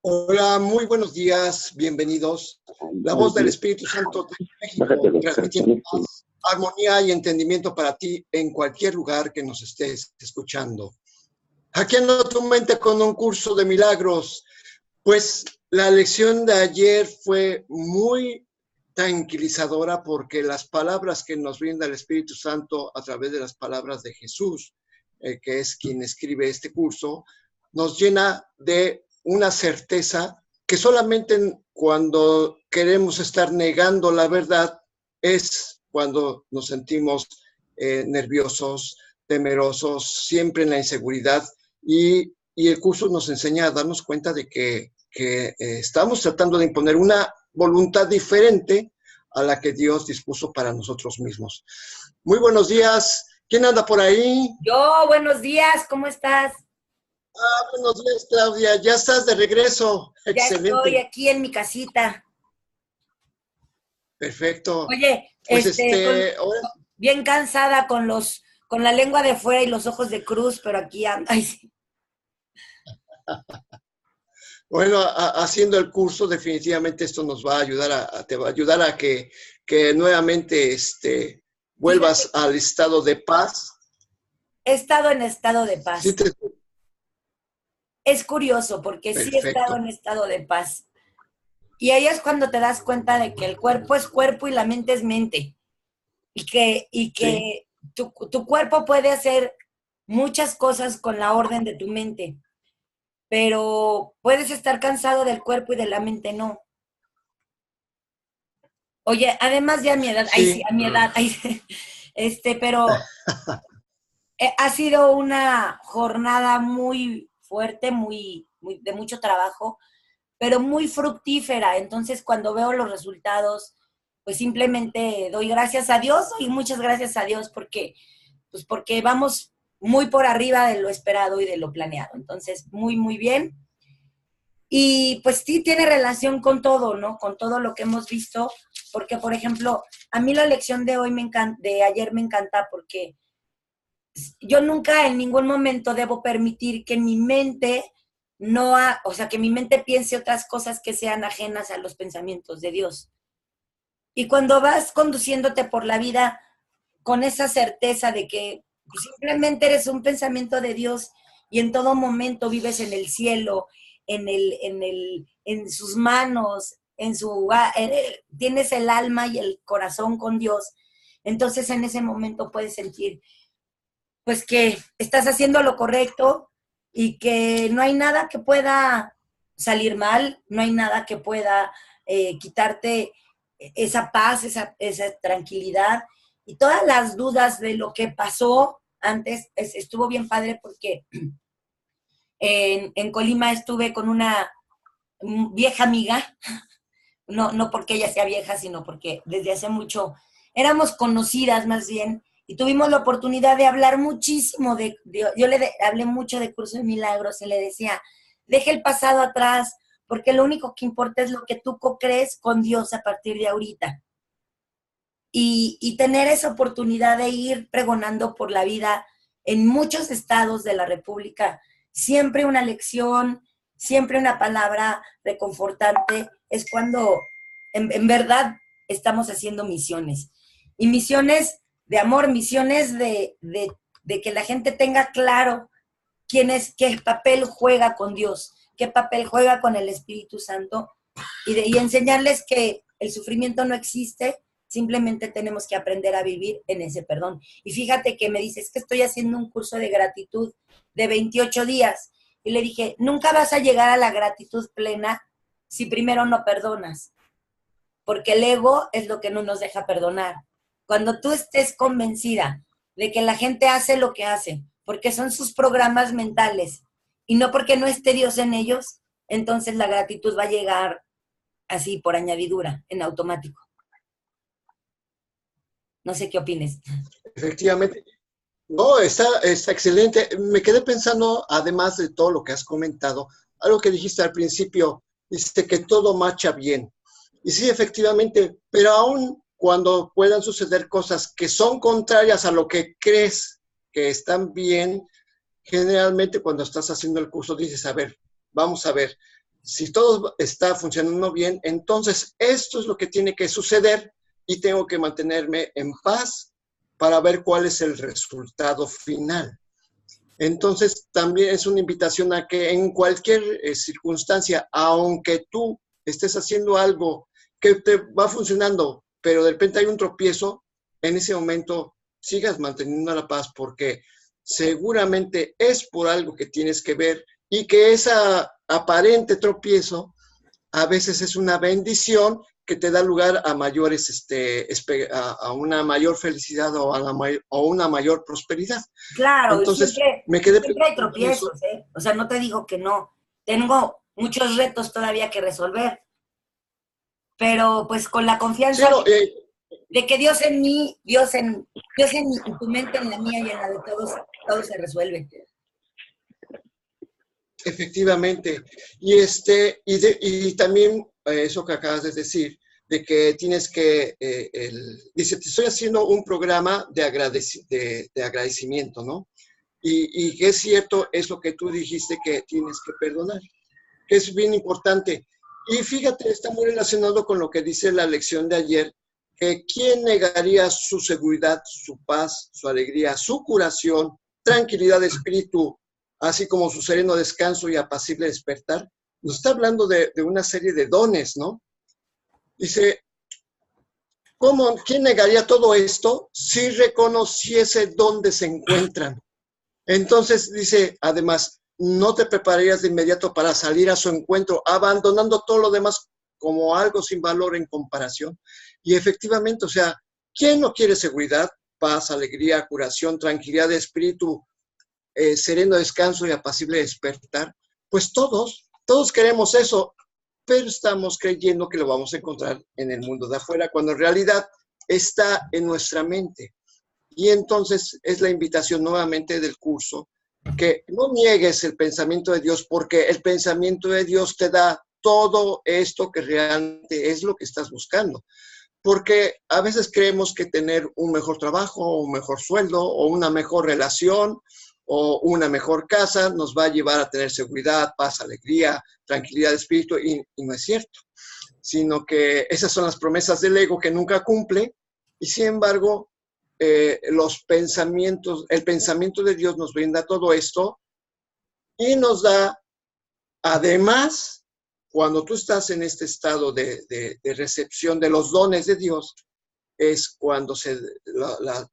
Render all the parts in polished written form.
Hola, muy buenos días, bienvenidos. La voz del Espíritu Santo de México, transmitiendo paz, armonía y entendimiento para ti en cualquier lugar que nos estés escuchando. Hackeando tu mente con un curso de milagros. Pues la lección de ayer fue muy tranquilizadora porque las palabras que nos brinda el Espíritu Santo a través de las palabras de Jesús, que es quien escribe este curso, nos llena de una certeza que solamente cuando queremos estar negando la verdad es cuando nos sentimos nerviosos, temerosos, siempre en la inseguridad, y el curso nos enseña a darnos cuenta de que estamos tratando de imponer una voluntad diferente a la que Dios dispuso para nosotros mismos. Muy buenos días. ¿Quién anda por ahí? Yo, buenos días, ¿cómo estás? Buenos días, Claudia. Ya estás de regreso. Excelente. Ya estoy aquí en mi casita. Perfecto. Oye, pues bien cansada con la lengua de fuera y los ojos de cruz, pero aquí ando. Ay, sí. Bueno, haciendo el curso, definitivamente esto nos va a ayudar te va a ayudar a que nuevamente vuelvas al estado de paz. He estado en estado de paz. Sí, Es curioso porque Perfecto. Sí he estado en estado de paz. Y ahí es cuando te das cuenta de que el cuerpo es cuerpo y la mente es mente. Y que Sí. tu cuerpo puede hacer muchas cosas con la orden de tu mente, pero puedes estar cansado del cuerpo y de la mente no. Oye, además ya a mi edad, Sí. ahí sí, a mi edad, ahí, pero ha sido una jornada muy fuerte, muy de mucho trabajo, pero muy fructífera. Entonces, cuando veo los resultados, pues simplemente doy gracias a Dios y muchas gracias a Dios porque vamos muy por arriba de lo esperado y de lo planeado. Entonces, muy, muy bien. Y pues sí tiene relación con todo, ¿no? Con todo lo que hemos visto, porque, por ejemplo, a mí la lección de hoy de ayer me encanta porque yo nunca en ningún momento debo permitir que mi mente que mi mente piense otras cosas que sean ajenas a los pensamientos de Dios. Y cuando vas conduciéndote por la vida con esa certeza de que simplemente eres un pensamiento de Dios y en todo momento vives en el cielo, en sus manos, tienes el alma y el corazón con Dios, entonces en ese momento puedes sentir pues que estás haciendo lo correcto y que no hay nada que pueda salir mal, no hay nada que pueda quitarte esa paz, esa tranquilidad y todas las dudas de lo que pasó antes. Estuvo bien padre porque en Colima estuve con una vieja amiga, no porque ella sea vieja, sino porque desde hace mucho éramos conocidas más bien, y tuvimos la oportunidad de hablar muchísimo yo le hablé mucho de Curso de Milagros y le decía, deja el pasado atrás, porque lo único que importa es lo que tú co-crees con Dios a partir de ahorita. Y tener esa oportunidad de ir pregonando por la vida en muchos estados de la República, siempre una lección, siempre una palabra reconfortante, es cuando en verdad estamos haciendo misiones. Y misiones de amor, misiones de que la gente tenga claro qué papel juega con Dios, qué papel juega con el Espíritu Santo, y enseñarles que el sufrimiento no existe, simplemente tenemos que aprender a vivir en ese perdón. Y fíjate que me dices que estoy haciendo un curso de gratitud de 28 días. Y le dije, nunca vas a llegar a la gratitud plena si primero no perdonas, porque el ego es lo que no nos deja perdonar. Cuando tú estés convencida de que la gente hace lo que hace, porque son sus programas mentales, y no porque no esté Dios en ellos, entonces la gratitud va a llegar así por añadidura, en automático. No sé qué opines. Efectivamente. No, está excelente. Me quedé pensando, además de todo lo que has comentado, algo que dijiste al principio, dice que todo marcha bien. Y sí, efectivamente, pero aún cuando puedan suceder cosas que son contrarias a lo que crees que están bien, generalmente cuando estás haciendo el curso dices, a ver, vamos a ver, si todo está funcionando bien, entonces esto es lo que tiene que suceder y tengo que mantenerme en paz para ver cuál es el resultado final. Entonces, también es una invitación a que en cualquier circunstancia, aunque tú estés haciendo algo que te va funcionando, pero de repente hay un tropiezo, en ese momento sigas manteniendo la paz porque seguramente es por algo que tienes que ver y que esa aparente tropiezo a veces es una bendición que te da lugar a mayores, a una mayor felicidad o una mayor prosperidad. Claro, Entonces, siempre hay tropiezos, ¿eh? O sea, no te digo que no. Tengo muchos retos todavía que resolver, pero pues con la confianza de que Dios en mí, Dios en tu mente, en la mía y en la de todos, todo se resuelve. Efectivamente. Y también eso que acabas de decir, de que tienes que, dice, te estoy haciendo un programa de agradecimiento, ¿no? Y que es cierto eso que tú dijiste que tienes que perdonar, que es bien importante. Y fíjate, está muy relacionado con lo que dice la lección de ayer, que quién negaría su seguridad, su paz, su alegría, su curación, tranquilidad de espíritu, así como su sereno descanso y apacible despertar. Nos está hablando de una serie de dones, ¿no? Dice, ¿quién negaría todo esto si reconociese dónde se encuentran? Entonces dice, además, no te prepararías de inmediato para salir a su encuentro, abandonando todo lo demás como algo sin valor en comparación. Y efectivamente, o sea, ¿quién no quiere seguridad, paz, alegría, curación, tranquilidad de espíritu, sereno descanso y apacible despertar? Pues todos queremos eso, pero estamos creyendo que lo vamos a encontrar en el mundo de afuera, cuando en realidad está en nuestra mente. Y entonces es la invitación nuevamente del curso, que no niegues el pensamiento de Dios, porque el pensamiento de Dios te da todo esto que realmente es lo que estás buscando. Porque a veces creemos que tener un mejor trabajo, un mejor sueldo, o una mejor relación, o una mejor casa, nos va a llevar a tener seguridad, paz, alegría, tranquilidad de espíritu, y no es cierto. Sino que esas son las promesas del ego que nunca cumple, y sin embargo, el pensamiento de Dios nos brinda todo esto y nos da, además, cuando tú estás en este estado de recepción de los dones de Dios, es cuando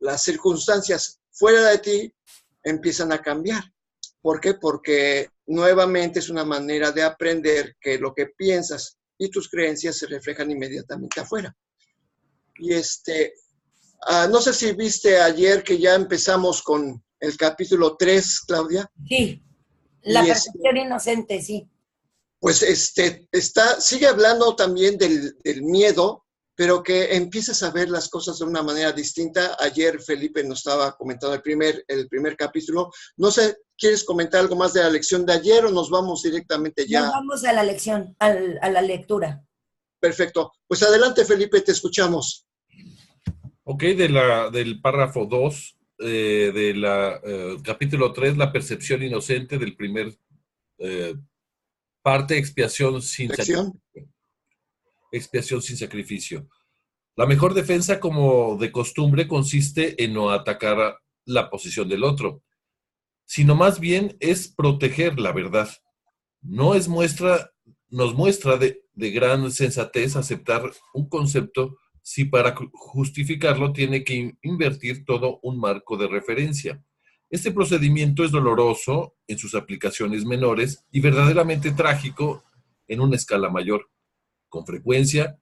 las circunstancias fuera de ti empiezan a cambiar. ¿Por qué? Porque nuevamente es una manera de aprender que lo que piensas y tus creencias se reflejan inmediatamente afuera. Y no sé si viste ayer que ya empezamos con el capítulo 3, Claudia. Sí, la percepción inocente, sí. Pues sigue hablando también del miedo, pero que empiezas a ver las cosas de una manera distinta. Ayer Felipe nos estaba comentando el primer capítulo. No sé, ¿quieres comentar algo más de la lección de ayer o nos vamos directamente ya? Nos vamos a la lección, a la lectura. Perfecto. Pues adelante, Felipe, te escuchamos. Ok, del párrafo 2, capítulo 3, la percepción inocente del primer parte, expiación sin sacrificio. La mejor defensa, como de costumbre, consiste en no atacar la posición del otro, sino más bien es proteger la verdad. Nos muestra de gran sensatez aceptar un concepto si para justificarlo tiene que invertir todo un marco de referencia. Este procedimiento es doloroso en sus aplicaciones menores y verdaderamente trágico en una escala mayor. Con frecuencia,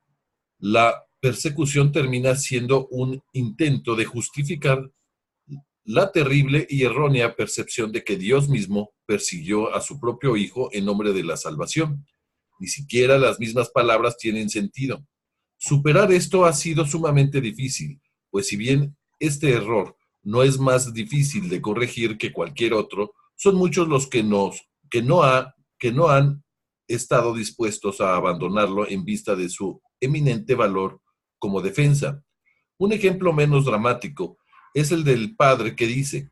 la persecución termina siendo un intento de justificar la terrible y errónea percepción de que Dios mismo persiguió a su propio Hijo en nombre de la salvación. Ni siquiera las mismas palabras tienen sentido. Superar esto ha sido sumamente difícil, pues si bien este error no es más difícil de corregir que cualquier otro, son muchos los que no han estado dispuestos a abandonarlo en vista de su eminente valor como defensa. Un ejemplo menos dramático es el del padre que dice: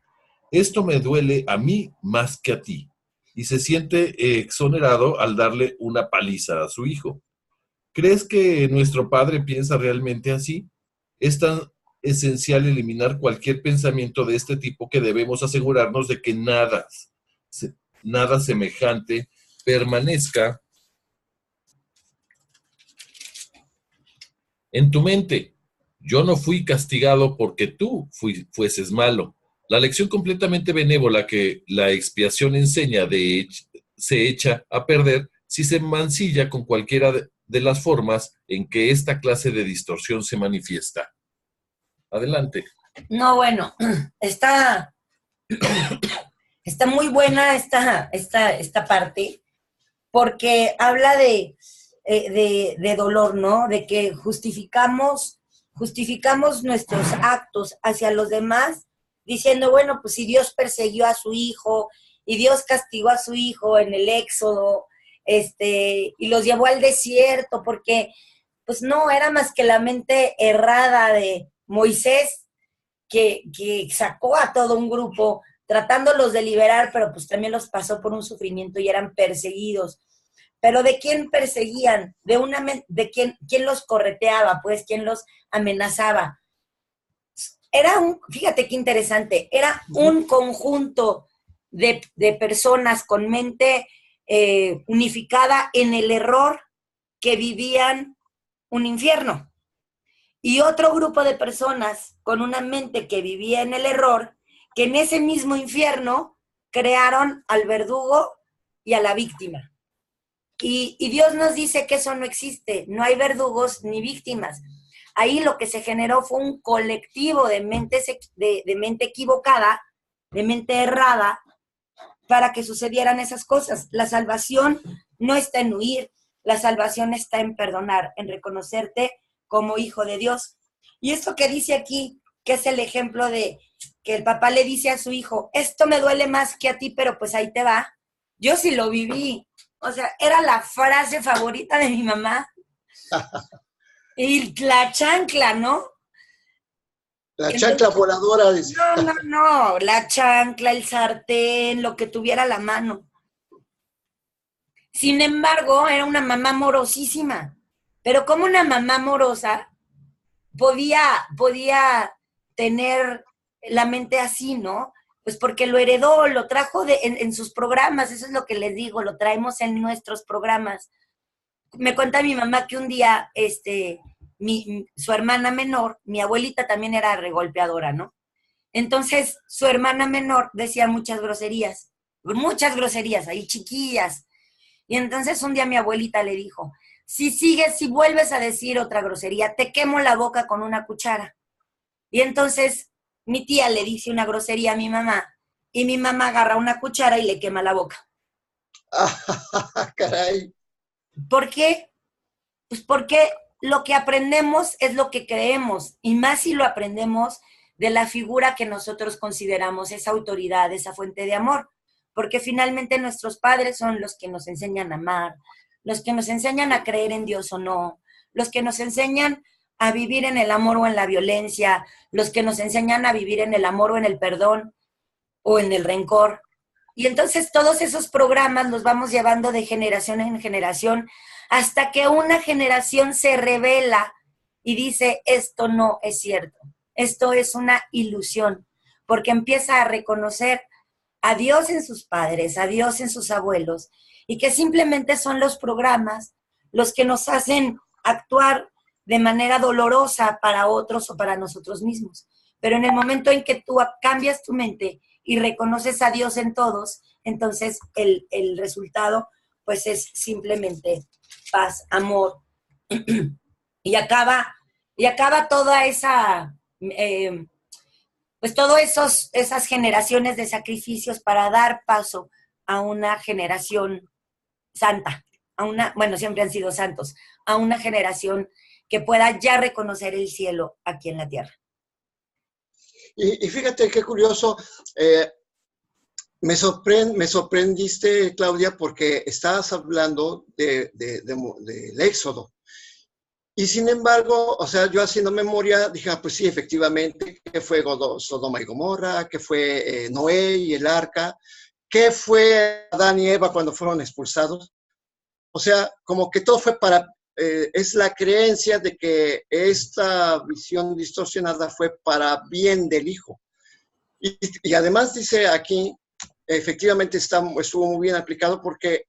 esto me duele a mí más que a ti, y se siente exonerado al darle una paliza a su hijo. ¿Crees que nuestro padre piensa realmente así? Es tan esencial eliminar cualquier pensamiento de este tipo que debemos asegurarnos de que nada semejante permanezca en tu mente. Yo no fui castigado porque tú fueses malo. La lección completamente benévola que la expiación enseña se echa a perder si se mancilla con cualquiera de las formas en que esta clase de distorsión se manifiesta. Adelante. No, bueno, está muy buena esta parte, porque habla de dolor, ¿no? De que justificamos nuestros actos hacia los demás, diciendo, bueno, pues si Dios persiguió a su hijo, y Dios castigó a su hijo en el Éxodo, y los llevó al desierto, porque, pues no, era más que la mente errada de Moisés, que sacó a todo un grupo, tratándolos de liberar, pero pues también los pasó por un sufrimiento y eran perseguidos. Pero ¿de quién perseguían? ¿De quién los correteaba? Pues, ¿quién los amenazaba? Fíjate qué interesante, era un conjunto de personas con mente unificada en el error, que vivían un infierno. Y otro grupo de personas con una mente que vivía en el error, que en ese mismo infierno crearon al verdugo y a la víctima. Y Dios nos dice que eso no existe, no hay verdugos ni víctimas. Ahí lo que se generó fue un colectivo de mente equivocada, de mente errada, para que sucedieran esas cosas. La salvación no está en huir, la salvación está en perdonar, en reconocerte como hijo de Dios. Y esto que dice aquí, que es el ejemplo de que el papá le dice a su hijo, esto me duele más que a ti, pero pues ahí te va. Yo sí lo viví. O sea, era la frase favorita de mi mamá. Y la chancla, ¿no? La chancla voladora. No, la chancla, el sartén, lo que tuviera a la mano. Sin embargo, era una mamá amorosísima. Pero como una mamá amorosa podía tener la mente así, ¿no? Pues porque lo heredó, lo trajo en sus programas, eso es lo que les digo, lo traemos en nuestros programas. Me cuenta mi mamá que un día, su hermana menor, mi abuelita también era regolpeadora, ¿no? Entonces, su hermana menor decía muchas groserías, ahí chiquillas. Y entonces un día mi abuelita le dijo, si vuelves a decir otra grosería, te quemo la boca con una cuchara. Y entonces mi tía le dice una grosería a mi mamá, y mi mamá agarra una cuchara y le quema la boca. Caray. ¿Por qué? Pues porque lo que aprendemos es lo que creemos, y más si lo aprendemos de la figura que nosotros consideramos esa autoridad, esa fuente de amor, porque finalmente nuestros padres son los que nos enseñan a amar, los que nos enseñan a creer en Dios o no, los que nos enseñan a vivir en el amor o en la violencia, los que nos enseñan a vivir en el amor o en el perdón o en el rencor. Y entonces todos esos programas los vamos llevando de generación en generación hasta que una generación se revela y dice, esto no es cierto, esto es una ilusión, porque empieza a reconocer a Dios en sus padres, a Dios en sus abuelos, y que simplemente son los programas los que nos hacen actuar de manera dolorosa para otros o para nosotros mismos. Pero en el momento en que tú cambias tu mente y reconoces a Dios en todos, entonces el resultado pues es simplemente paz, amor, y acaba toda esa, pues todas esas generaciones de sacrificios para dar paso a una generación santa, bueno, siempre han sido santos, a una generación que pueda ya reconocer el cielo aquí en la tierra. Y fíjate qué curioso, me sorprendiste, Claudia, porque estabas hablando del Éxodo. Y sin embargo, o sea, yo haciendo memoria, dije, pues sí, efectivamente, que fue Sodoma y Gomorra, que fue Noé y el arca, que fue Adán y Eva cuando fueron expulsados. O sea, como que todo fue es la creencia de que esta visión distorsionada fue para bien del Hijo. Y además dice aquí, efectivamente estuvo muy bien aplicado porque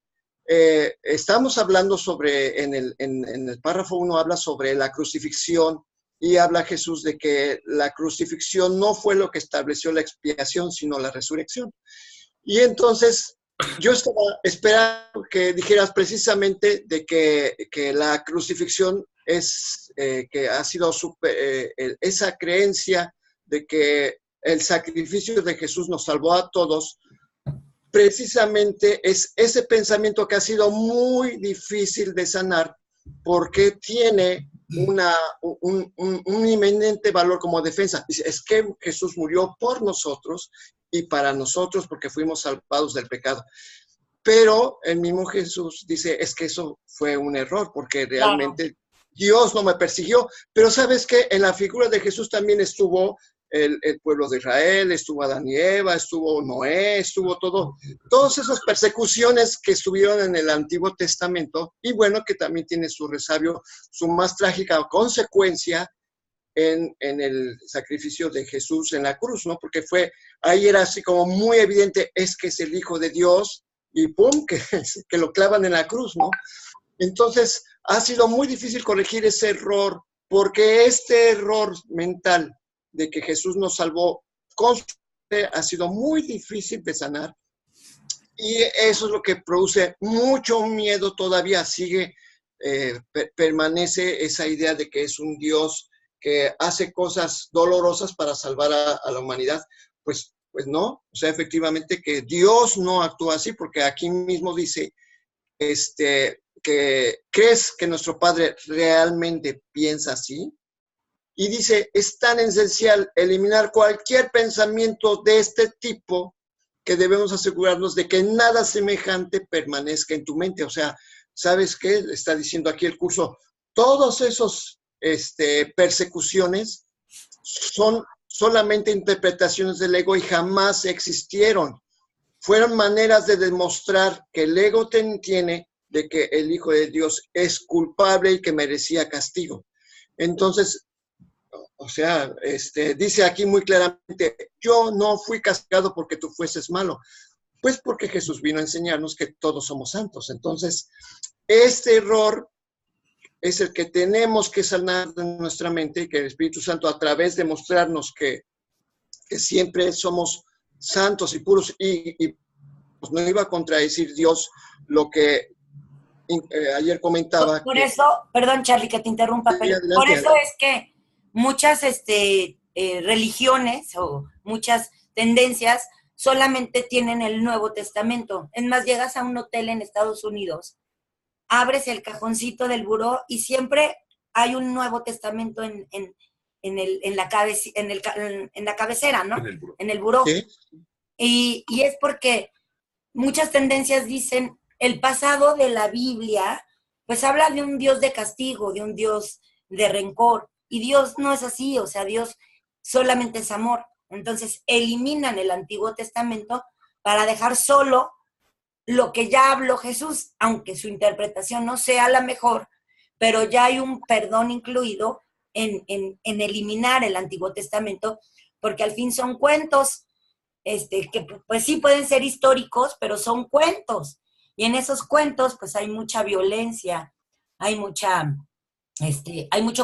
estamos hablando sobre, en el párrafo 1 habla sobre la crucifixión y habla Jesús de que la crucifixión no fue lo que estableció la expiación, sino la resurrección. Y entonces yo estaba esperando que dijeras precisamente de que la crucifixión es, que ha sido esa creencia de que el sacrificio de Jesús nos salvó a todos, precisamente es ese pensamiento que ha sido muy difícil de sanar porque tiene un inminente valor como defensa. Es que Jesús murió por nosotros y para nosotros porque fuimos salvados del pecado. Pero el mismo Jesús dice, es que eso fue un error porque realmente Dios no me persiguió. Pero ¿sabes qué? En la figura de Jesús también estuvo el pueblo de Israel, estuvo Adán y Eva, estuvo Noé, estuvo todas esas persecuciones que estuvieron en el Antiguo Testamento, y bueno, que también tiene su resabio, su más trágica consecuencia en el sacrificio de Jesús en la cruz, ¿no? Porque ahí era así como muy evidente, es que es el Hijo de Dios, y ¡pum!, que lo clavan en la cruz, ¿no? Entonces, ha sido muy difícil corregir ese error, porque este error mental de que Jesús nos salvó ha sido muy difícil de sanar, y eso es lo que produce mucho miedo todavía. Permanece esa idea de que es un Dios que hace cosas dolorosas para salvar a la humanidad. Pues no, o sea, efectivamente que Dios no actúa así, porque aquí mismo dice que ¿crees que nuestro Padre realmente piensa así? Y dice, es tan esencial eliminar cualquier pensamiento de este tipo que debemos asegurarnos de que nada semejante permanezca en tu mente. O sea, ¿sabes qué? Está diciendo aquí el curso, todos esos persecuciones son solamente interpretaciones del ego y jamás existieron. Fueron maneras de demostrar que el ego tiene de que el Hijo de Dios es culpable y que merecía castigo. Entonces, o sea, dice aquí muy claramente, yo no fui castigado porque tú fueses malo, pues porque Jesús vino a enseñarnos que todos somos santos. Entonces, este error es el que tenemos que sanar de nuestra mente, y que el Espíritu Santo, a través de mostrarnos que siempre somos santos y puros, y pues no iba a contradecir Dios lo que ayer comentaba. Por eso, perdón, Charlie, que te interrumpa, pero por eso es que muchas religiones o muchas tendencias solamente tienen el Nuevo Testamento. Es más, llegas a un hotel en Estados Unidos, abres el cajoncito del buró y siempre hay un Nuevo Testamento en la cabecera, ¿no? En el buró. ¿Sí? Y es porque muchas tendencias dicen, el pasado de la Biblia, pues habla de un Dios de castigo, de un Dios de rencor, y Dios no es así, o sea, Dios solamente es amor. Entonces eliminan el Antiguo Testamento para dejar solo lo que ya habló Jesús, aunque su interpretación no sea la mejor, pero ya hay un perdón incluido en eliminar el Antiguo Testamento, porque al fin son cuentos, que pues sí pueden ser históricos, pero son cuentos. Y en esos cuentos, pues hay mucha violencia, hay mucho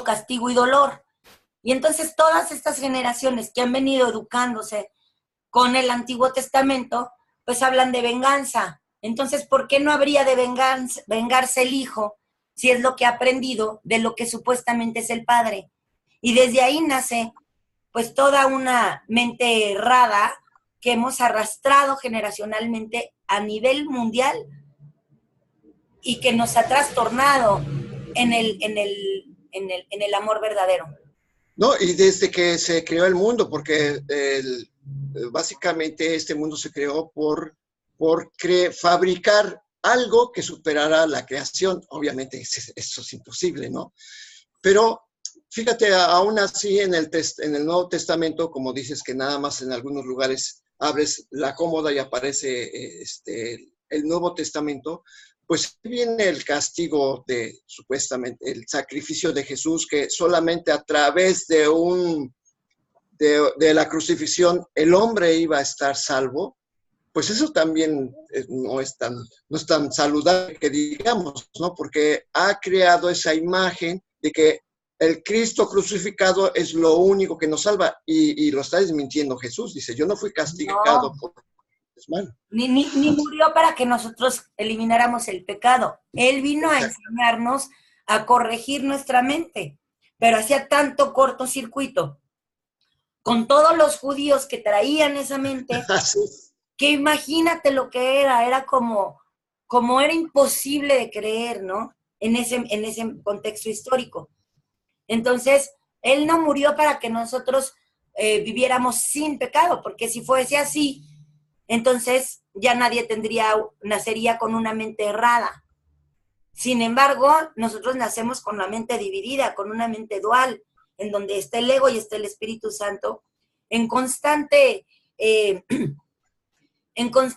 castigo y dolor. Y entonces todas estas generaciones que han venido educándose con el Antiguo Testamento, pues hablan de venganza. Entonces, ¿por qué no habría de vengarse el hijo si es lo que ha aprendido de lo que supuestamente es el padre? Y desde ahí nace, pues, toda una mente errada que hemos arrastrado generacionalmente a nivel mundial. y que nos ha trastornado en el amor verdadero. No, y desde que se creó el mundo, porque básicamente este mundo se creó por fabricar algo que superara la creación. Obviamente eso es imposible, ¿no? Pero fíjate, aún así en el Nuevo Testamento, como dices que nada más en algunos lugares abres la cómoda y aparece el Nuevo Testamento, pues viene el castigo de, supuestamente, el sacrificio de Jesús, que solamente a través de la crucifixión el hombre iba a estar salvo. Pues eso también no es tan saludable que digamos, ¿no? Porque ha creado esa imagen de que el Cristo crucificado es lo único que nos salva, y lo está desmintiendo Jesús. Dice, yo no fui castigado por malo. Ni murió para que nosotros elimináramos el pecado. Él vino a enseñarnos a corregir nuestra mente, pero hacía tanto cortocircuito con todos los judíos que traían esa mente, que imagínate lo que era como era imposible de creer, ¿no? En ese contexto histórico. Entonces, Él no murió para que nosotros viviéramos sin pecado, porque si fuese así, entonces ya nadie nacería con una mente errada. Sin embargo, nosotros nacemos con la mente dividida, con una mente dual, en donde está el ego y está el Espíritu Santo, en constante,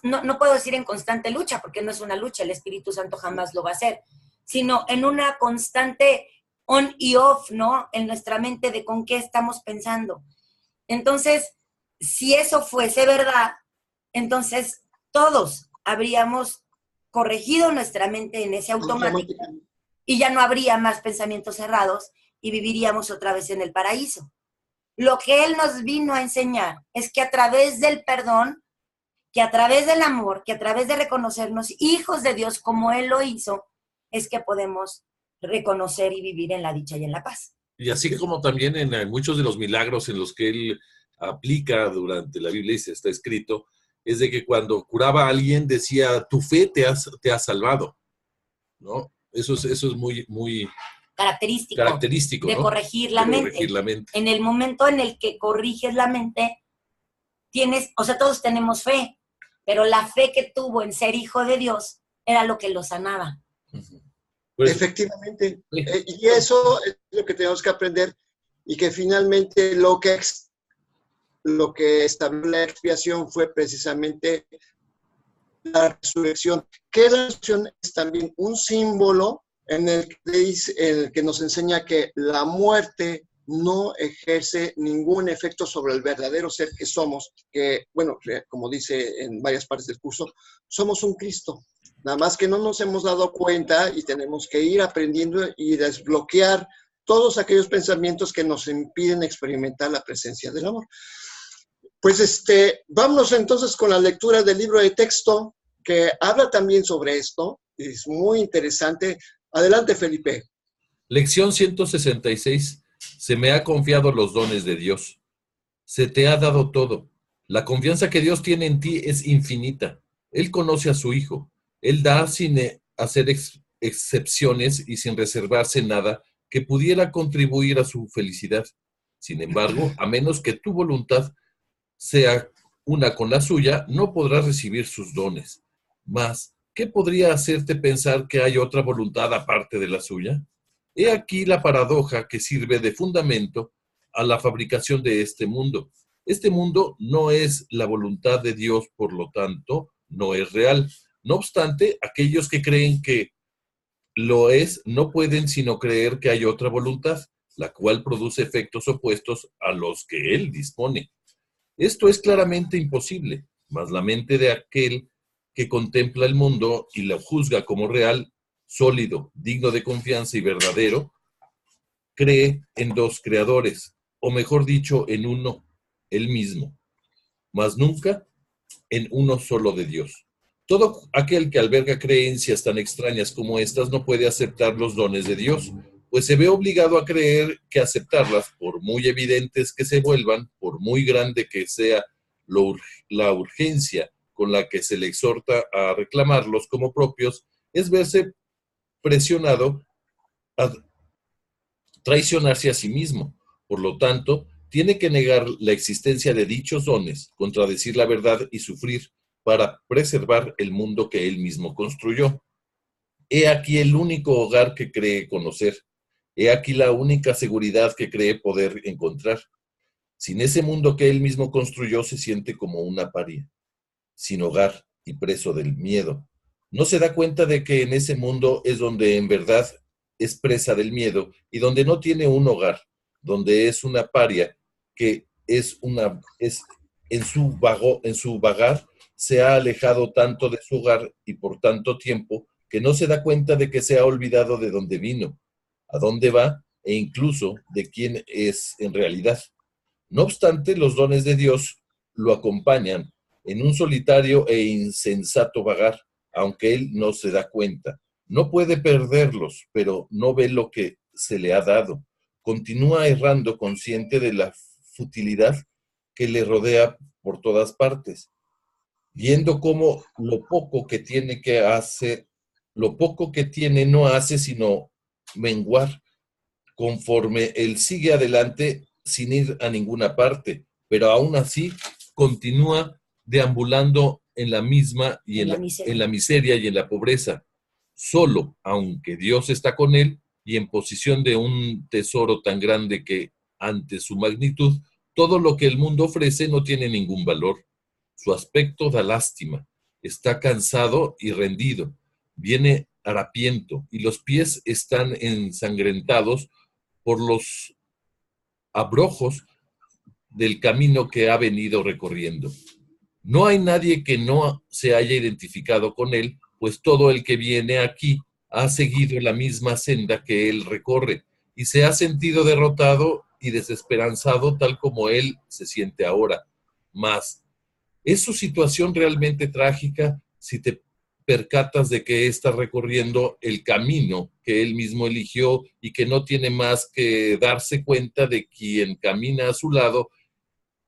no puedo decir en constante lucha, porque no es una lucha, el Espíritu Santo jamás lo va a hacer, sino en una constante on y off, ¿no? En nuestra mente de con qué estamos pensando. Entonces, si eso fuese verdad, entonces todos habríamos corregido nuestra mente en ese automático y ya no habría más pensamientos cerrados y viviríamos otra vez en el paraíso. Lo que Él nos vino a enseñar es que a través del perdón, que a través del amor, que a través de reconocernos hijos de Dios como Él lo hizo, es que podemos reconocer y vivir en la dicha y en la paz. Y así como también en muchos de los milagros en los que Él aplica durante la Biblia, y se está escrito, es de que cuando curaba a alguien decía, tu fe te ha salvado, ¿no? Eso es muy, muy característico, de ¿no? corregir la mente. En el momento en el que corriges la mente, todos tenemos fe, pero la fe que tuvo en ser hijo de Dios era lo que lo sanaba. Pues, efectivamente. Y eso es lo que tenemos que aprender, y que finalmente lo que estableció la expiación fue precisamente la resurrección, que la resurrección es también un símbolo en el que nos enseña que la muerte no ejerce ningún efecto sobre el verdadero ser que somos, que, bueno, como dice en varias partes del curso, somos un Cristo. Nada más que no nos hemos dado cuenta y tenemos que ir aprendiendo y desbloquear todos aquellos pensamientos que nos impiden experimentar la presencia del amor. Pues vámonos entonces con la lectura del libro de texto, que habla también sobre esto. Es muy interesante. Adelante, Felipe. Lección 166. Se me ha confiado los dones de Dios. Se te ha dado todo. La confianza que Dios tiene en ti es infinita. Él conoce a su Hijo. Él da sin hacer excepciones y sin reservarse nada que pudiera contribuir a su felicidad. Sin embargo, a menos que tu voluntad sea una con la suya, no podrás recibir sus dones. Mas, ¿qué podría hacerte pensar que hay otra voluntad aparte de la suya? He aquí la paradoja que sirve de fundamento a la fabricación de este mundo. Este mundo no es la voluntad de Dios, por lo tanto, no es real. No obstante, aquellos que creen que lo es, no pueden sino creer que hay otra voluntad, la cual produce efectos opuestos a los que Él dispone. Esto es claramente imposible, mas la mente de aquel que contempla el mundo y lo juzga como real, sólido, digno de confianza y verdadero, cree en dos creadores, o mejor dicho, en uno, él mismo, mas nunca en uno solo de Dios. Todo aquel que alberga creencias tan extrañas como estas no puede aceptar los dones de Dios, pues se ve obligado a creer que aceptarlas, por muy evidentes que se vuelvan, por muy grande que sea la urgencia con la que se le exhorta a reclamarlos como propios, es verse presionado a traicionarse a sí mismo. Por lo tanto, tiene que negar la existencia de dichos dones, contradecir la verdad y sufrir para preservar el mundo que él mismo construyó. He aquí el único hogar que cree conocer. He aquí la única seguridad que cree poder encontrar. Sin ese mundo que él mismo construyó, se siente como una paria, sin hogar y preso del miedo. No se da cuenta de que en ese mundo es donde en verdad es presa del miedo y donde no tiene un hogar, donde es una paria que es en su vagar se ha alejado tanto de su hogar y por tanto tiempo que no se da cuenta de que se ha olvidado de dónde vino, a dónde va e incluso de quién es en realidad. No obstante, los dones de Dios lo acompañan en un solitario e insensato vagar, aunque él no se da cuenta. No puede perderlos, pero no ve lo que se le ha dado. Continúa errando consciente de la futilidad que le rodea por todas partes, viendo cómo lo poco que tiene no hace sino menguar conforme él sigue adelante sin ir a ninguna parte, pero aún así continúa deambulando en la misma y en la miseria y en la pobreza, solo, aunque Dios está con él y en posición de un tesoro tan grande que, ante su magnitud, todo lo que el mundo ofrece no tiene ningún valor. Su aspecto da lástima, está cansado y rendido, viene harapiento y los pies están ensangrentados por los abrojos del camino que ha venido recorriendo. No hay nadie que no se haya identificado con él, pues todo el que viene aquí ha seguido la misma senda que él recorre y se ha sentido derrotado y desesperanzado tal como él se siente ahora. Mas, ¿es su situación realmente trágica si te percatas de que está recorriendo el camino que él mismo eligió y que no tiene más que darse cuenta de quien camina a su lado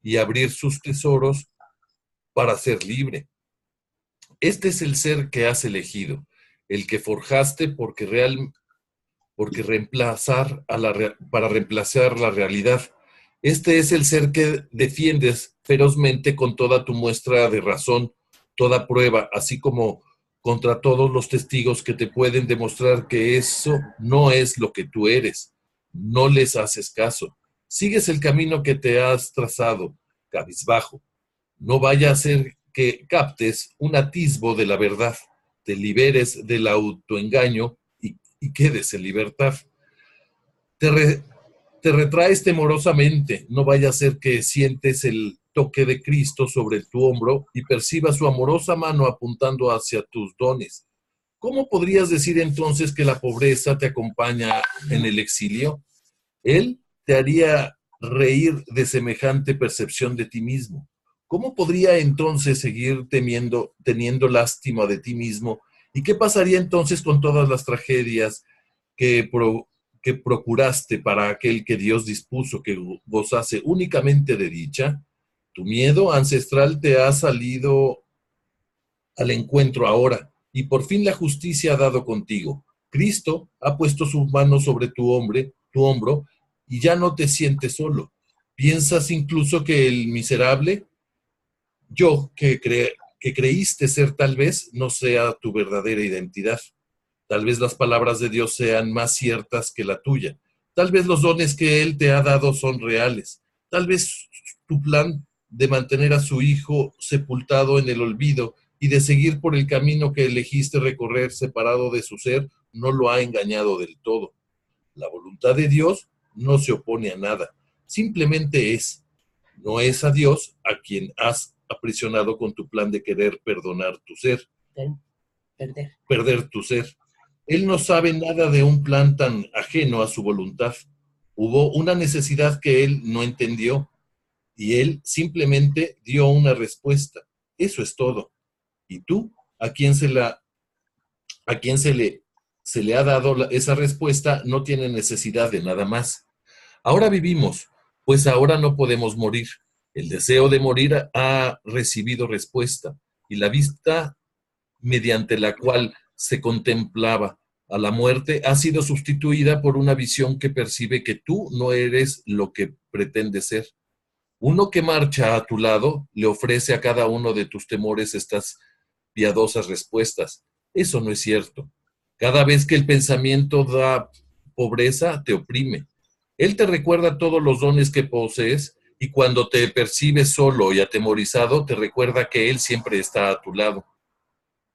y abrir sus tesoros para ser libre? Este es el ser que has elegido, el que forjaste para reemplazar la realidad. Este es el ser que defiendes ferozmente con toda tu muestra de razón, toda prueba, así como contra todos los testigos que te pueden demostrar que eso no es lo que tú eres. No les haces caso. Sigues el camino que te has trazado, cabizbajo. No vaya a ser que captes un atisbo de la verdad, te liberes del autoengaño y quedes en libertad. Te retraes temorosamente, no vaya a ser que sientes el toque de Cristo sobre tu hombro y percibas su amorosa mano apuntando hacia tus dones. ¿Cómo podrías decir entonces que la pobreza te acompaña en el exilio? Él te haría reír de semejante percepción de ti mismo. ¿Cómo podría entonces seguir teniendo lástima de ti mismo? ¿Y qué pasaría entonces con todas las tragedias que procuraste para aquel que Dios dispuso que gozase únicamente de dicha? Tu miedo ancestral te ha salido al encuentro ahora, y por fin la justicia ha dado contigo. Cristo ha puesto su mano sobre tu hombro, y ya no te sientes solo. ¿Piensas incluso que el miserable yo que creíste ser tal vez no sea tu verdadera identidad? Tal vez las palabras de Dios sean más ciertas que la tuya. Tal vez los dones que Él te ha dado son reales. Tal vez tu plan de mantener a su hijo sepultado en el olvido y de seguir por el camino que elegiste recorrer separado de su ser no lo ha engañado del todo. La voluntad de Dios no se opone a nada. Simplemente es. No es a Dios a quien has aprisionado con tu plan de querer perdonar tu ser. Perder tu ser. Él no sabe nada de un plan tan ajeno a su voluntad. Hubo una necesidad que él no entendió y él simplemente dio una respuesta. Eso es todo. ¿Y tú? ¿A quién se le ha dado esa respuesta? No tiene necesidad de nada más. Ahora vivimos, pues ahora no podemos morir. El deseo de morir ha recibido respuesta y la vista mediante la cual se contemplaba a la muerte ha sido sustituida por una visión que percibe que tú no eres lo que pretendes ser. Uno que marcha a tu lado le ofrece a cada uno de tus temores estas piadosas respuestas. Eso no es cierto. Cada vez que el pensamiento da pobreza, te oprime. Él te recuerda todos los dones que posees y cuando te percibes solo y atemorizado, te recuerda que Él siempre está a tu lado.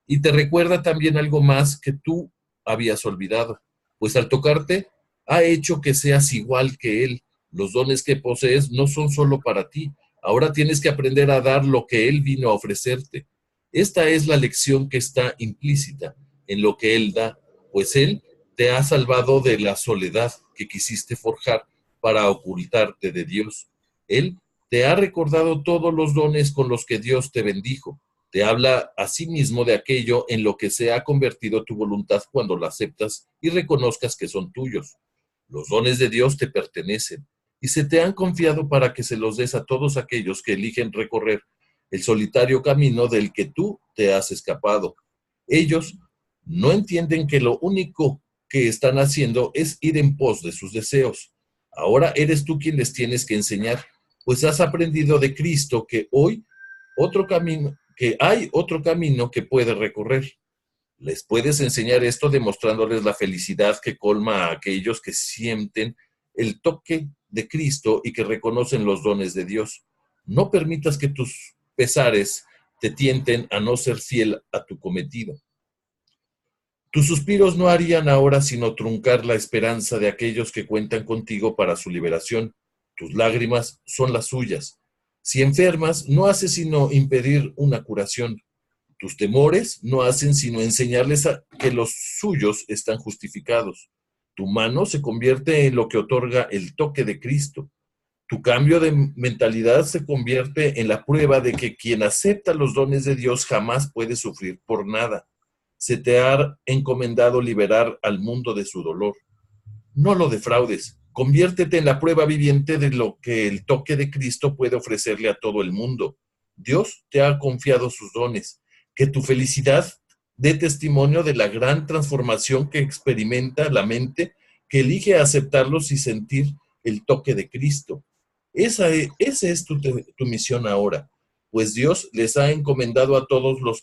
Y te recuerda también algo más que tú habías olvidado, pues al tocarte ha hecho que seas igual que Él. Los dones que posees no son solo para ti. Ahora tienes que aprender a dar lo que Él vino a ofrecerte. Esta es la lección que está implícita en lo que Él da, pues Él te ha salvado de la soledad que quisiste forjar para ocultarte de Dios. Él te ha recordado todos los dones con los que Dios te bendijo. Te habla a sí mismo de aquello en lo que se ha convertido tu voluntad cuando la aceptas y reconozcas que son tuyos. Los dones de Dios te pertenecen y se te han confiado para que se los des a todos aquellos que eligen recorrer el solitario camino del que tú te has escapado. Ellos no entienden que lo único que están haciendo es ir en pos de sus deseos. Ahora eres tú quien les tienes que enseñar, pues has aprendido de Cristo que hay otro camino que puede recorrer. Les puedes enseñar esto demostrándoles la felicidad que colma a aquellos que sienten el toque de Cristo y que reconocen los dones de Dios. No permitas que tus pesares te tienten a no ser fiel a tu cometido. Tus suspiros no harían ahora sino truncar la esperanza de aquellos que cuentan contigo para su liberación. Tus lágrimas son las suyas. Si enfermas, no hace sino impedir una curación. Tus temores no hacen sino enseñarles que los suyos están justificados. Tu mano se convierte en lo que otorga el toque de Cristo. Tu cambio de mentalidad se convierte en la prueba de que quien acepta los dones de Dios jamás puede sufrir por nada. Se te ha encomendado liberar al mundo de su dolor. No lo defraudes. Conviértete en la prueba viviente de lo que el toque de Cristo puede ofrecerle a todo el mundo. Dios te ha confiado sus dones. Que tu felicidad dé testimonio de la gran transformación que experimenta la mente que elige aceptarlos y sentir el toque de Cristo. Esa es tu misión ahora, pues Dios les ha encomendado a todos los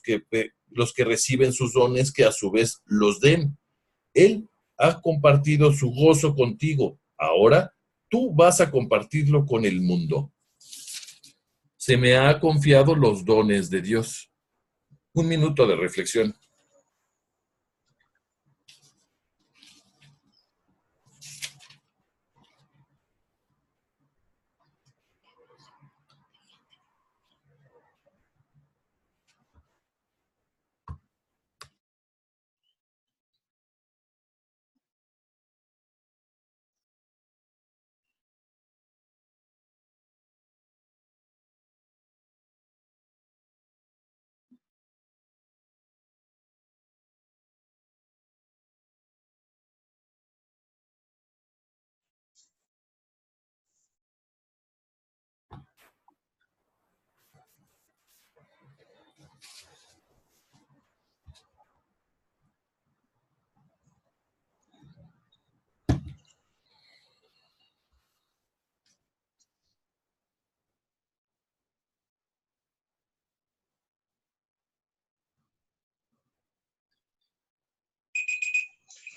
que reciben sus dones que a su vez los den. Él ha compartido su gozo contigo. Ahora tú vas a compartirlo con el mundo. Se me ha confiado los dones de Dios. Un minuto de reflexión.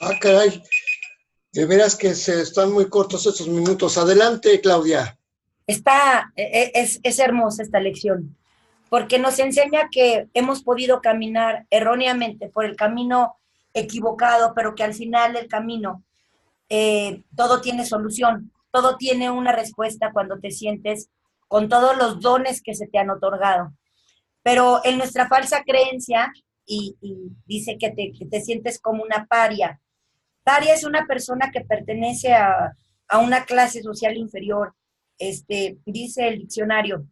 Ah, caray. De veras que se están muy cortos estos minutos. Adelante, Claudia. Es hermosa esta lección, porque nos enseña que hemos podido caminar erróneamente por el camino equivocado, pero que al final del camino todo tiene solución, todo tiene una respuesta cuando te sientes con todos los dones que se te han otorgado. Pero en nuestra falsa creencia, y dice que te sientes como una paria. Paria es una persona que pertenece a una clase social inferior, dice el diccionario.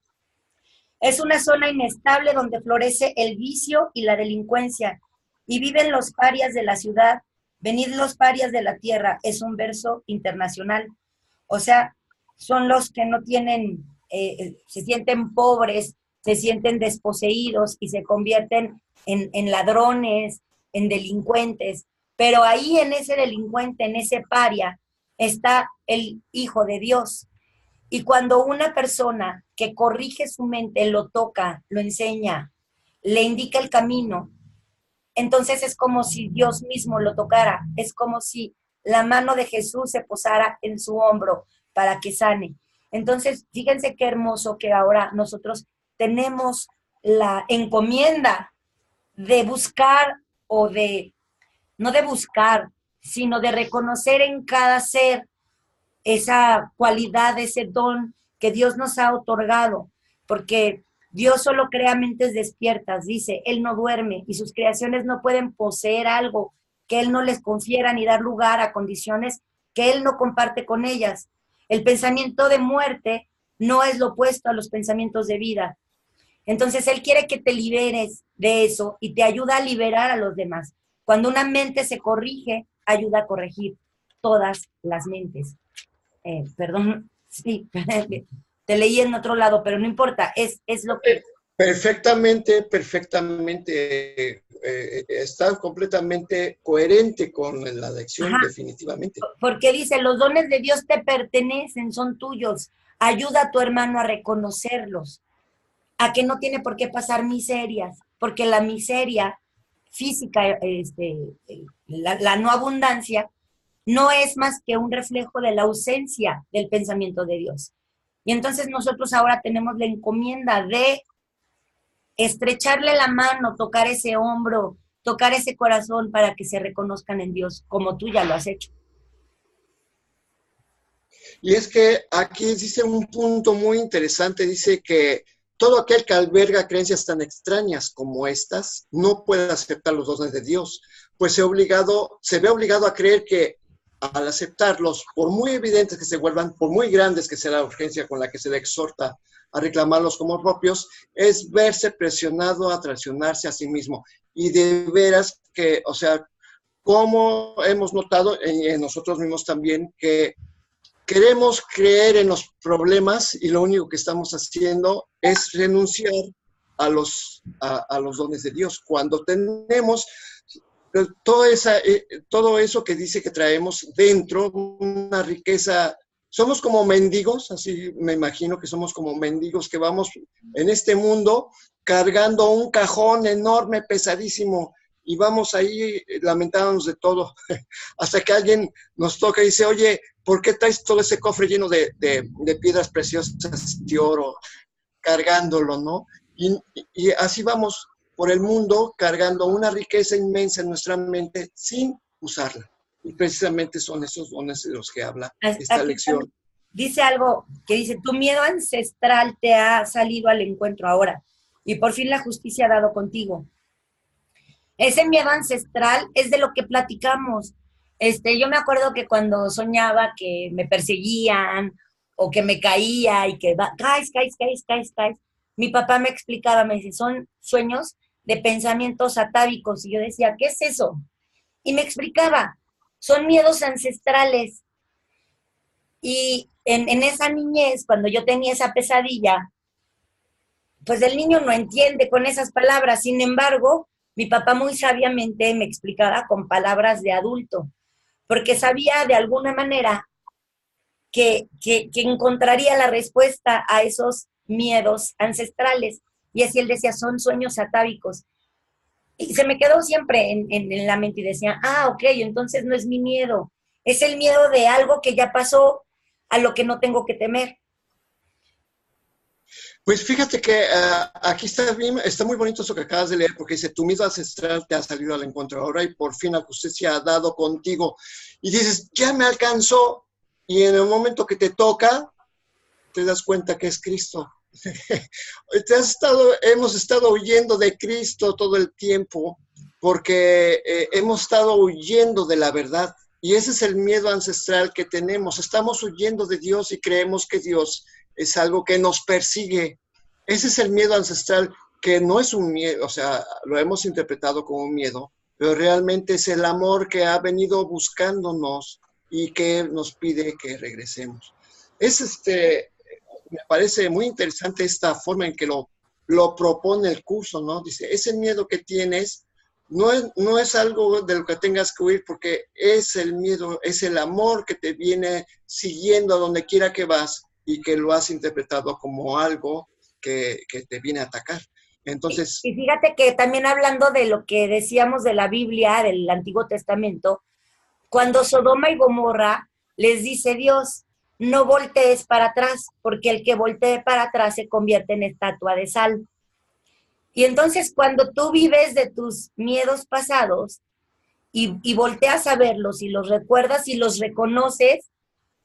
Es una zona inestable donde florece el vicio y la delincuencia, y viven los parias de la ciudad, venid los parias de la tierra, es un verso internacional. O sea, son los que no tienen, se sienten pobres, se sienten desposeídos y se convierten en ladrones, en delincuentes. Pero ahí en ese delincuente, en ese paria, está el Hijo de Dios. Y cuando una persona que corrige su mente, lo toca, lo enseña, le indica el camino, entonces es como si Dios mismo lo tocara, es como si la mano de Jesús se posara en su hombro para que sane. Entonces, fíjense qué hermoso que ahora nosotros tenemos la encomienda de buscar o de, no de buscar, sino de reconocer en cada ser esa cualidad, ese don que Dios nos ha otorgado, porque Dios solo crea mentes despiertas, dice, Él no duerme y sus creaciones no pueden poseer algo que Él no les confiera ni dar lugar a condiciones que Él no comparte con ellas. El pensamiento de muerte no es lo opuesto a los pensamientos de vida. Entonces Él quiere que te liberes de eso y te ayuda a liberar a los demás. Cuando una mente se corrige, ayuda a corregir todas las mentes. Perdón, sí, te leí en otro lado, pero no importa, es lo que... Perfectamente, está completamente coherente con la lección, Ajá, definitivamente. porque dice, los dones de Dios te pertenecen, son tuyos. Ayuda a tu hermano a reconocerlos, a que no tiene por qué pasar miserias, porque la miseria física, la no abundancia, no es más que un reflejo de la ausencia del pensamiento de Dios. Y entonces nosotros ahora tenemos la encomienda de estrecharle la mano, tocar ese hombro, tocar ese corazón para que se reconozcan en Dios, como tú ya lo has hecho. Y es que aquí dice un punto muy interesante, dice que todo aquel que alberga creencias tan extrañas como estas no puede aceptar los dones de Dios, pues se ve obligado a creer que al aceptarlos, por muy evidentes que se vuelvan, por muy grandes que sea la urgencia con la que se le exhorta a reclamarlos como propios, es verse presionado a traicionarse a sí mismo. Y de veras que, o sea, como hemos notado en nosotros mismos también, que queremos creer en los problemas y lo único que estamos haciendo es renunciar a los dones de Dios. Cuando tenemos todo eso que dice que traemos dentro, una riqueza, somos como mendigos, así me imagino que somos como mendigos que vamos en este mundo cargando un cajón enorme, pesadísimo, y vamos ahí lamentándonos de todo, hasta que alguien nos toca y dice, oye, ¿por qué traes todo ese cofre lleno de piedras preciosas de oro, cargándolo, ¿no? Y así vamos por el mundo cargando una riqueza inmensa en nuestra mente sin usarla. Y precisamente son esos dones de los que habla esta lección. Dice algo que dice, tu miedo ancestral te ha salido al encuentro ahora y por fin la justicia ha dado contigo. Ese miedo ancestral es de lo que platicamos. Yo me acuerdo que cuando soñaba que me perseguían o que me caía y que caes, mi papá me explicaba, me dice, son sueños de pensamientos atávicos. Y yo decía, ¿qué es eso? Y me explicaba, son miedos ancestrales. Y en esa niñez, cuando yo tenía esa pesadilla, pues el niño no entiende con esas palabras. Sin embargo, mi papá muy sabiamente me explicaba con palabras de adulto, porque sabía de alguna manera que encontraría la respuesta a esos miedos ancestrales. Y así él decía, son sueños atávicos. Y se me quedó siempre en la mente y decía, ok, entonces no es mi miedo, es el miedo de algo que ya pasó, a lo que no tengo que temer. Pues fíjate que aquí está muy bonito eso que acabas de leer, porque dice, tu miedo ancestral te ha salido al encuentro ahora y por fin la justicia ha dado contigo. Y dices, ya me alcanzó. Y en el momento que te toca, te das cuenta que es Cristo. Hemos estado huyendo de Cristo todo el tiempo porque hemos estado huyendo de la verdad. Y ese es el miedo ancestral que tenemos. Estamos huyendo de Dios y creemos que Dios es algo que nos persigue. Ese es el miedo ancestral, que no es un miedo, o sea, lo hemos interpretado como un miedo, pero realmente es el amor que ha venido buscándonos y que nos pide que regresemos. Me parece muy interesante esta forma en que lo propone el curso, ¿no? Dice, ese miedo que tienes, no es algo de lo que tengas que huir, porque es el miedo, es el amor que te viene siguiendo a donde quiera que vas y que lo has interpretado como algo que te viene a atacar. Entonces... Y fíjate que también hablando de lo que decíamos de la Biblia, del Antiguo Testamento, cuando Sodoma y Gomorra les dice Dios, no voltees para atrás, porque el que voltee para atrás se convierte en estatua de sal. Y entonces cuando tú vives de tus miedos pasados y volteas a verlos y los recuerdas y los reconoces,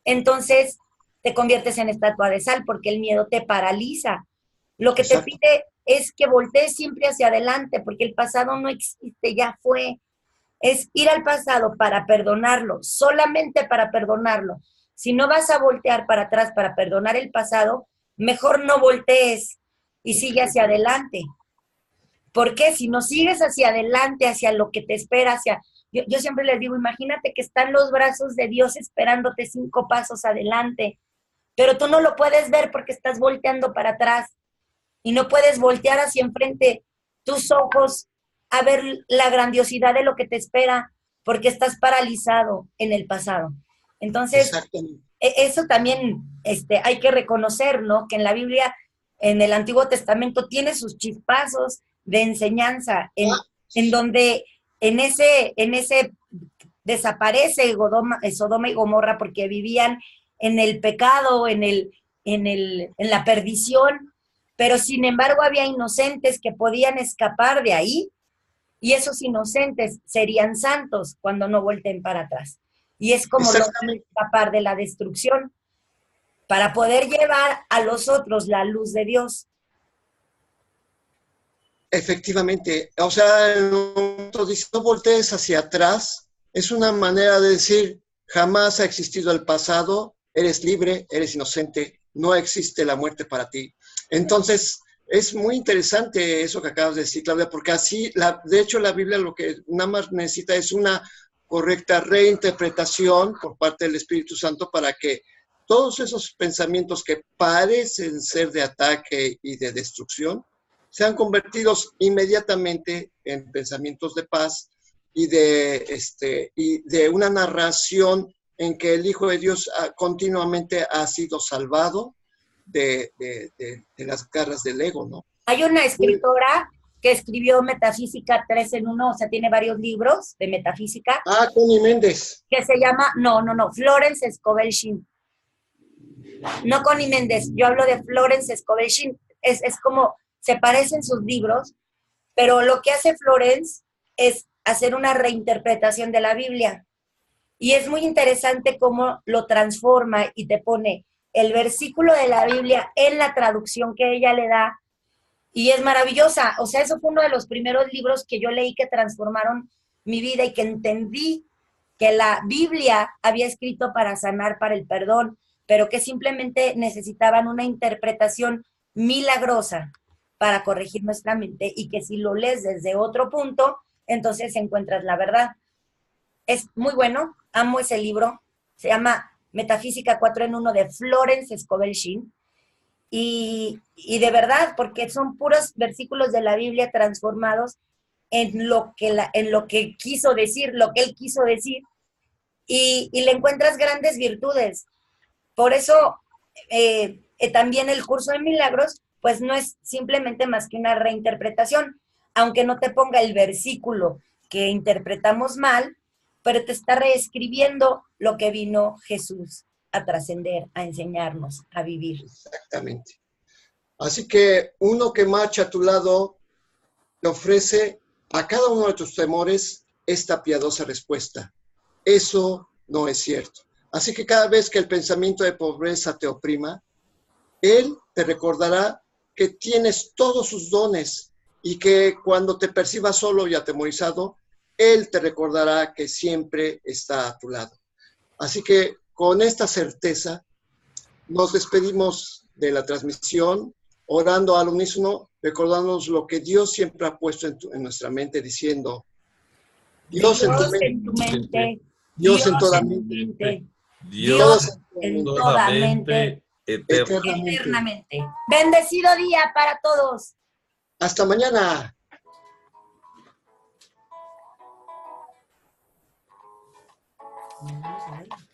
entonces te conviertes en estatua de sal porque el miedo te paraliza. Lo que te pide es que voltees siempre hacia adelante porque el pasado no existe, ya fue. Es ir al pasado para perdonarlo, solamente para perdonarlo. Si no vas a voltear para atrás para perdonar el pasado, mejor no voltees y sigue hacia adelante. Porque si no sigues hacia adelante, hacia lo que te espera, yo siempre les digo, imagínate que están los brazos de Dios esperándote 5 pasos adelante, pero tú no lo puedes ver porque estás volteando para atrás y no puedes voltear hacia enfrente tus ojos a ver la grandiosidad de lo que te espera porque estás paralizado en el pasado. Entonces, eso también hay que reconocer, ¿no? Que en la Biblia, en el Antiguo Testamento, tiene sus chispazos de enseñanza, en donde en ese desaparece Sodoma y Gomorra porque vivían en el pecado, en la perdición, pero sin embargo había inocentes que podían escapar de ahí, y esos inocentes serían santos cuando no vuelten para atrás. Y es como lograr escapar de la destrucción para poder llevar a los otros la luz de Dios. Efectivamente, o sea, no voltees hacia atrás, es una manera de decir, jamás ha existido el pasado, eres libre, eres inocente, no existe la muerte para ti. Entonces, es muy interesante eso que acabas de decir, Claudia, porque así, de hecho, la Biblia lo que nada más necesita es una correcta reinterpretación por parte del Espíritu Santo para que todos esos pensamientos que parecen ser de ataque y de destrucción sean convertidos inmediatamente en pensamientos de paz y de una narración en que el Hijo de Dios continuamente ha sido salvado de las garras del ego, ¿no? Hay una escritora que escribió Metafísica 3 en 1, o sea, tiene varios libros de metafísica. Connie Méndez. Que se llama, no, Florence Scovel Shinn. No Connie Méndez, yo hablo de Florence Scovel Shinn. Es como, se parecen sus libros, pero lo que hace Florence es hacer una reinterpretación de la Biblia. Y es muy interesante cómo lo transforma y te pone el versículo de la Biblia en la traducción que ella le da, y es maravillosa. O sea, eso fue uno de los primeros libros que yo leí que transformaron mi vida y que entendí que la Biblia había escrito para sanar, para el perdón, pero que simplemente necesitaban una interpretación milagrosa para corregir nuestra mente, y que si lo lees desde otro punto, entonces encuentras la verdad. Es muy bueno, amo ese libro, se llama Metafísica 4 en 1 de Florence Scovel Shinn, y de verdad, porque son puros versículos de la Biblia transformados en lo que quiso decir, lo que él quiso decir, y le encuentras grandes virtudes. Por eso también el curso de milagros, pues no es simplemente más que una reinterpretación, aunque no te ponga el versículo que interpretamos mal, pero te está reescribiendo lo que vino Jesús a trascender, a enseñarnos, a vivir. Exactamente. Así que uno que marcha a tu lado te ofrece a cada uno de tus temores esta piadosa respuesta. Eso no es cierto. Así que cada vez que el pensamiento de pobreza te oprima, él te recordará que tienes todos sus dones y que cuando te percibas solo y atemorizado, él te recordará que siempre está a tu lado. Así que con esta certeza nos despedimos de la transmisión, orando al unísono, recordándonos lo que Dios siempre ha puesto en nuestra mente, diciendo, Dios en tu mente, Dios en toda mente, Dios en toda mente, eternamente. Bendecido día para todos. Hasta mañana. Vamos a verlo.